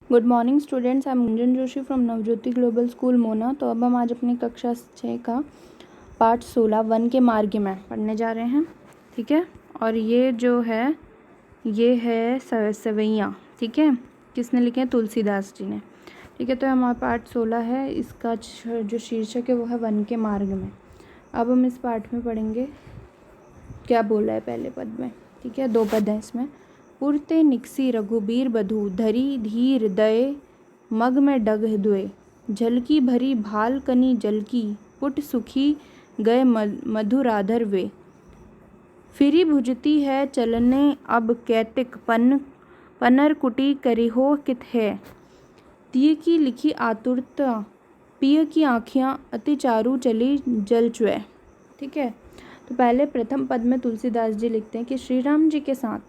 Good morning students, I am Gunjan Joshi from Navjyoti global school Mona. तो अब हम आज अपनी कक्षा 6 का पाठ 16 वन के मार्ग में पढ़ने जा रहे हैं। ठीक है, और ये जो है ये है सवैयाँ। ठीक है, किसने लिखे हैं? तुलसीदास जी ने। ठीक है, तो हमारा पाठ 16 है, इसका जो शीर्षक है वो है वन के मार्ग में। अब हम इस पाठ में पढ़ेंगे क्या बोला है पहले पद में। ठीक है, 2 पद हैं इसमें। पुरते निकसी रघुबीर बधू, धरी धीर दये मग में डग दुए, झलकी भरी भाल कनी जलकी, पुट सुखी गए मधुराधर वे। फिरी भुजती है चलने अब कैतिक पनर कुटी करिहो कित है, तिय की लिखी आतुरता पिय की आँखियाँ अति चारु चली जल चुए। ठीक है, तो पहले प्रथम पद में तुलसीदास जी लिखते हैं कि श्री राम जी के साथ,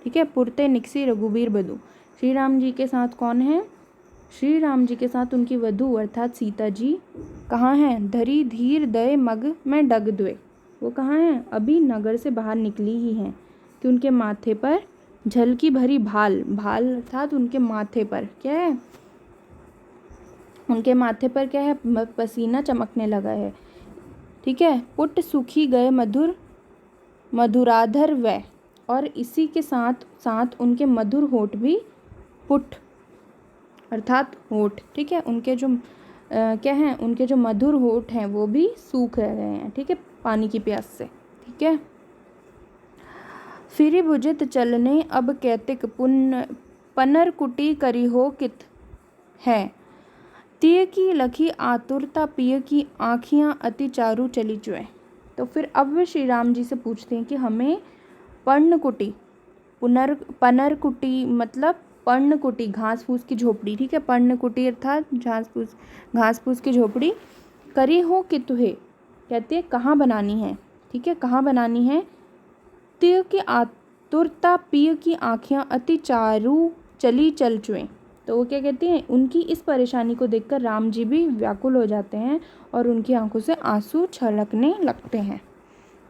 ठीक है, पुरते निकसी रघुबीर बधू, श्री राम जी के साथ कौन है? श्री राम जी के साथ उनकी वधू अर्थात सीता जी कहाँ हैं? धरी धीर दये मग में डग दुए, वो कहाँ हैं? अभी नगर से बाहर निकली ही हैं कि उनके माथे पर झलकी भरी भाल अर्थात उनके माथे पर क्या है? उनके माथे पर क्या है? पसीना चमकने लगा है। ठीक है, पुट सूखी गए मधुराधर वै, और इसी के साथ साथ उनके मधुर होठ भी, पुट अर्थात होठ, ठीक है, उनके जो क्या हैं? उनके जो मधुर होठ हैं वो भी सूख रहे हैं। ठीक है, पानी की प्यास से। ठीक है, फिरी भुजित चलने अब कैतिक पनर कुटी करी हो कित है, तिय की लखी आतुरता पिय की आँखियाँ अति चारु चली चुए। तो फिर अब वे श्री राम जी से पूछते हैं कि हमें पर्णकुटी, पनरकुटी मतलब पर्णकुटी, घास फूस की झोपड़ी, ठीक है, पर्णकुटी अर्थात घास फूस की झोपड़ी, करी हो कि तुहे, कहते हैं कहाँ बनानी है। ठीक है, कहाँ बनानी है? तिय की आतुरता पिय की आँखियाँ अति चारु चली चल चुए। तो वो क्या कहते हैं? उनकी इस परेशानी को देखकर राम जी भी व्याकुल हो जाते हैं और उनकी आंखों से आंसू छलकने लगते हैं।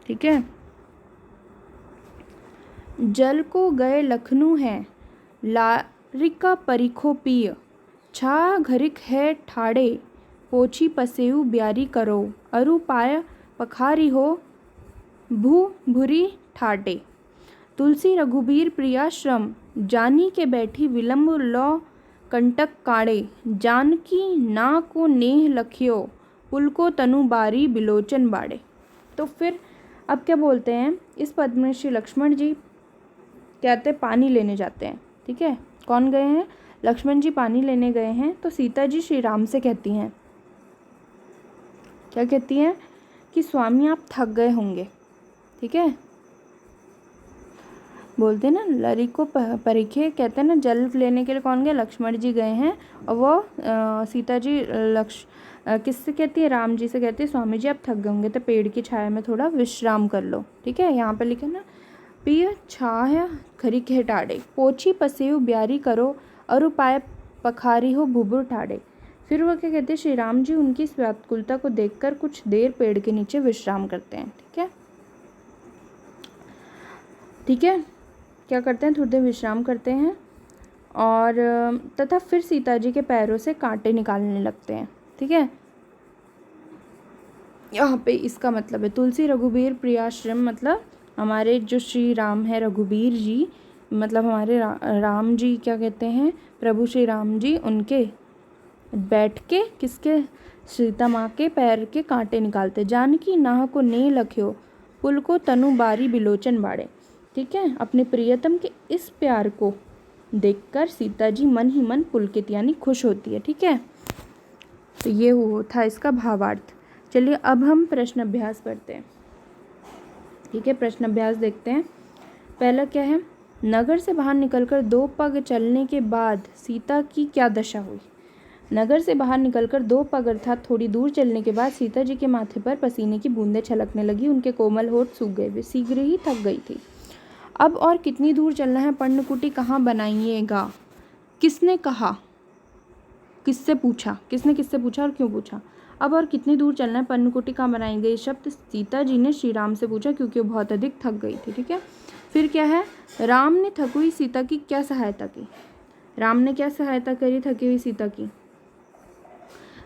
ठीक है, जल को गए लखनऊ है लारिका परिखो पिय, छा घरिक है ठाड़े पोछी पसेऊ ब्यारी करो, अरु पाय पखारी हो भू भूरी ठाटे, तुलसी रघुबीर प्रियाश्रम जानी के बैठी विलम्ब लो कंटक काड़े, जानकी ना को नेह लखियो पुल को तनु बारी बिलोचन बाड़े। तो फिर अब क्या बोलते हैं? इस पद में श्री लक्ष्मण जी कहते पानी लेने जाते हैं। ठीक है, कौन गए हैं? लक्ष्मण जी पानी लेने गए हैं। तो सीता जी श्री राम से कहती हैं, क्या कहती हैं? कि स्वामी आप थक गए होंगे। ठीक है, बोलते हैं ना लरी को परिखे, कहते हैं ना जल लेने के लिए कौन गए? लक्ष्मण जी गए हैं। और वो सीता जी किससे कहती है? राम जी से कहती है स्वामी जी आप थक गए होंगे तो पेड़ की छाया में थोड़ा विश्राम कर लो। ठीक है, यहाँ पे लिखा ना पिय छाया खरी के टाड़े, पोछी पसेऊ ब्यारी करो, अरु पाए पखारी हो भुभुर ठाड़े। फिर वह क्या कहते हैं? श्री राम जी उनकी इस व्याकुलता को देखकर कुछ देर पेड़ के नीचे विश्राम करते हैं। ठीक है, ठीक है, क्या करते हैं? थोड़ी देर विश्राम करते हैं और तथा फिर सीता जी के पैरों से कांटे निकालने लगते हैं। ठीक है, यहाँ पे इसका मतलब है तुलसी रघुबीर प्रियाश्रम, मतलब हमारे जो श्री राम है रघुबीर जी, मतलब हमारे राम जी क्या कहते हैं? प्रभु श्री राम जी उनके बैठ के किसके? सीता माँ के पैर के कांटे निकालते। जानकी नाह को ने लख्यो पुल को तनु बारी बिलोचन बाड़े। ठीक है, अपने प्रियतम के इस प्यार को देखकर सीता जी मन ही मन पुलकित यानी खुश होती है। ठीक है, तो ये था इसका भावार्थ। चलिए अब हम प्रश्न अभ्यास पढ़ते हैं। ठीक है, प्रश्न अभ्यास देखते हैं। पहला क्या है? नगर से बाहर निकलकर 2 पग चलने के बाद सीता की क्या दशा हुई? नगर से बाहर निकलकर 2 पग अर्थात थोड़ी दूर चलने के बाद सीता जी के माथे पर पसीने की बूंदें छलकने लगी, उनके कोमल होठ सूख गए, वे शीघ्र ही थक गई थी। अब और कितनी दूर चलना है? पर्णकुटी कहाँ बनाइएगा? किसने कहा? किससे पूछा? किसने किससे पूछा और क्यों पूछा? अब और कितनी दूर चलना है? पर्णकुटी कहाँ बनाई गई? शब्द सीता जी ने श्री राम से पूछा क्योंकि वो बहुत अधिक थक गई थी। ठीक है, फिर क्या है? राम ने थक हुई सीता की क्या सहायता की? राम ने क्या सहायता करी थकी हुई सीता की?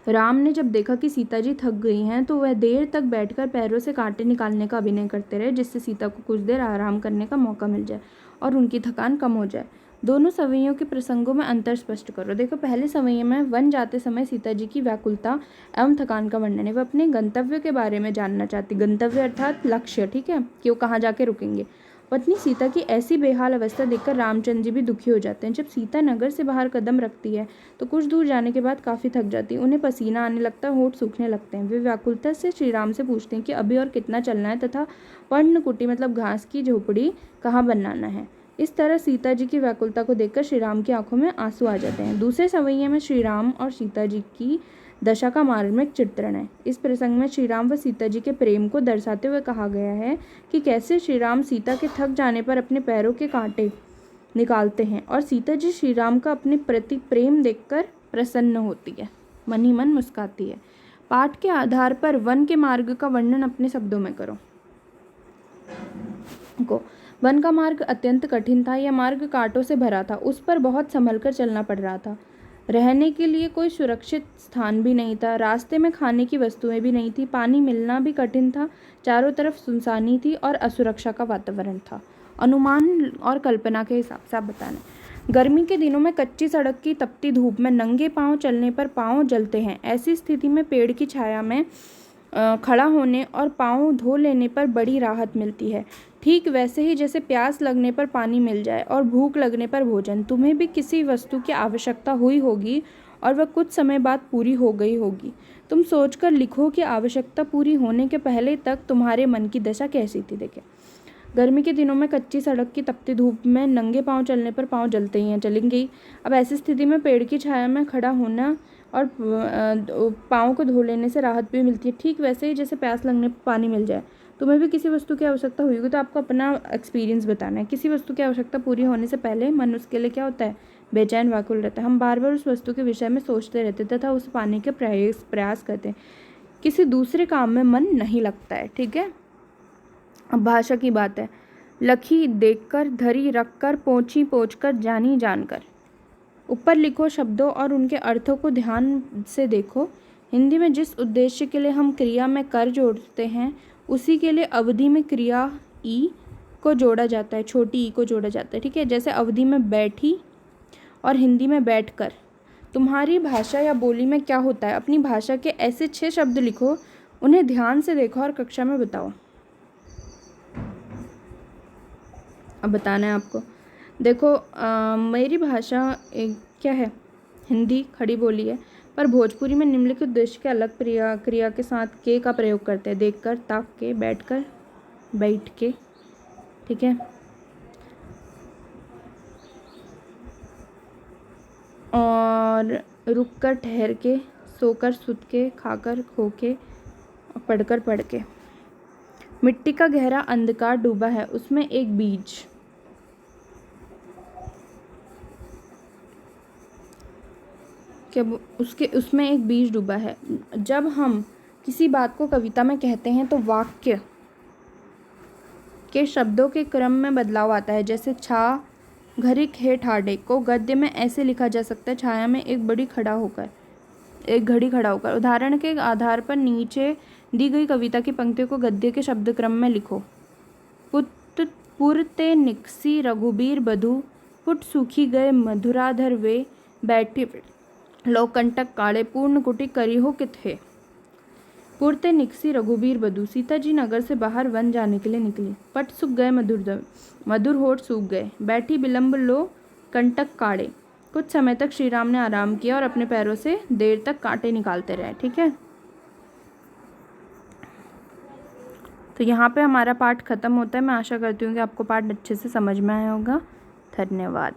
राम ने जब देखा कि सीता जी थक गई हैं तो वह देर तक बैठकर पैरों से कांटे निकालने का अभिनय करते रहे, जिससे सीता को कुछ देर आराम करने का मौका मिल जाए और उनकी थकान कम हो जाए। दोनों सवैयों के प्रसंगों में अंतर स्पष्ट करो। देखो, पहले सवैये में वन जाते समय सीता जी की व्याकुलता एवं थकान का वर्णन है। वह अपने गंतव्य के बारे में जानना चाहती। गंतव्य अर्थात लक्ष्य, ठीक है, कि वो कहाँ जाके रुकेंगे। पत्नी सीता की ऐसी बेहाल अवस्था देखकर रामचंद्र जी भी दुखी हो जाते हैं। जब सीता नगर से बाहर कदम रखती है तो कुछ दूर जाने के बाद काफ़ी थक जाती है। उन्हें पसीना आने लगता है, होंठ सूखने लगते हैं। वे व्याकुलता से श्री राम से पूछते हैं कि अभी और कितना चलना है तथा पर्णकुटी मतलब घास की झोपड़ी कहाँ बनाना है। इस तरह सीता जी की व्याकुलता को देखकर श्री राम की आंखों में आंसू आ जाते हैं। दूसरे सवैये में श्री राम और सीता जी की दशा का मार्मिक चित्रण है। इस प्रसंग में श्री राम व सीता जी के प्रेम को दर्शाते हुए कहा गया है कि कैसे श्री राम सीता के थक जाने पर अपने पैरों के कांटे निकालते हैं और सीता जी श्री राम का अपने प्रति प्रेम देखकर प्रसन्न होती है, मन ही मन मुस्काती है। पाठ के आधार पर वन के मार्ग का वर्णन अपने शब्दों में करो। वन का मार्ग अत्यंत कठिन था। यह मार्ग कांटों से भरा था। उस पर बहुत संभल कर चलना पड़ रहा था। रहने के लिए कोई सुरक्षित स्थान भी नहीं था। रास्ते में खाने की वस्तुएं भी नहीं थी। पानी मिलना भी कठिन था। चारों तरफ सुनसानी थी और असुरक्षा का वातावरण था। अनुमान और कल्पना के हिसाब से आप बताना। गर्मी के दिनों में कच्ची सड़क की तपती धूप में नंगे पांव चलने पर पांव जलते हैं। ऐसी स्थिति में पेड़ की छाया में खड़ा होने और पांव धो लेने पर बड़ी राहत मिलती है। ठीक वैसे ही जैसे प्यास लगने पर पानी मिल जाए और भूख लगने पर भोजन। तुम्हें भी किसी वस्तु की आवश्यकता हुई होगी और वह कुछ समय बाद पूरी हो गई होगी। तुम सोचकर लिखो कि आवश्यकता पूरी होने के पहले तक तुम्हारे मन की दशा कैसी थी। देखिए, गर्मी के दिनों में कच्ची सड़क की तपती धूप में नंगे पांव चलने पर पांव जलते ही हैं, चलेंगे ही। अब ऐसी स्थिति में पेड़ की छाया में खड़ा होना और पाँव को धो लेने से राहत भी मिलती है। ठीक वैसे ही जैसे प्यास लगने पर पानी मिल जाए। तुम्हें भी किसी वस्तु की आवश्यकता हुई होगी तो आपको अपना एक्सपीरियंस बताना है। किसी वस्तु की आवश्यकता पूरी होने से पहले मन उसके लिए क्या होता है? बेचैन, व्याकुल रहता है। हम बार बार उस वस्तु के विषय में सोचते रहते तथा उसे पाने के प्रयास करते हैं। किसी दूसरे काम में मन नहीं लगता है। ठीक है, अब भाषा की बात है। लखी देखकर, धरी रखकर, पोंछी पोंछकर, जानी जानकर। ऊपर लिखो शब्दों और उनके अर्थों को ध्यान से देखो। हिंदी में जिस उद्देश्य के लिए हम क्रिया में कर जोड़ते हैं उसी के लिए अवधि में क्रिया ई को जोड़ा जाता है, छोटी ई को जोड़ा जाता है। ठीक है, जैसे अवधि में बैठी और हिंदी में बैठकर। तुम्हारी भाषा या बोली में क्या होता है? अपनी भाषा के ऐसे 6 शब्द लिखो, उन्हें ध्यान से देखो और कक्षा में बताओ। अब बताना है आपको। देखो, मेरी भाषा क्या है? हिंदी खड़ी बोली है, पर भोजपुरी में निम्नलिखित उद्देश्य के अलग क्रिया के साथ के का प्रयोग करते हैं। देखकर, ताक के, बैठकर, बैठ के। ठीक है, और रुककर, ठहर के, सोकर, सुत के, खाकर, खो के, पढ़कर, पढ़ के। मिट्टी का गहरा अंधकार डूबा है, उसमें एक बीज। क्या उसमें एक बीज डूबा है। जब हम किसी बात को कविता में कहते हैं तो वाक्य के शब्दों के क्रम में बदलाव आता है। जैसे छा घड़ी खे ठाडे को गद्य में ऐसे लिखा जा सकता है, छाया में एक घड़ी खड़ा होकर। उदाहरण के आधार पर नीचे दी गई कविता की पंक्तियों को गद्य के शब्द क्रम में लिखो। पुरते निकसी रघुबीर बधु, पुट सूखी गए मधुराधर वे, बैठी लोक कंटक काले, पूर्ण कुटी करी हो किथे। पुरते निकसी रघुबीर बधु, सीता जी नगर से बाहर वन जाने के लिए निकली। पट सूख गए मधुर होठ सूख गए। बैठी विलंब लो कंटक काड़े, कुछ समय तक श्री राम ने आराम किया और अपने पैरों से देर तक कांटे निकालते रहे। ठीक है, तो यहाँ पे हमारा पाठ खत्म होता है। मैं आशा करती हूँ कि आपको पाठ अच्छे से समझ में आया होगा। धन्यवाद।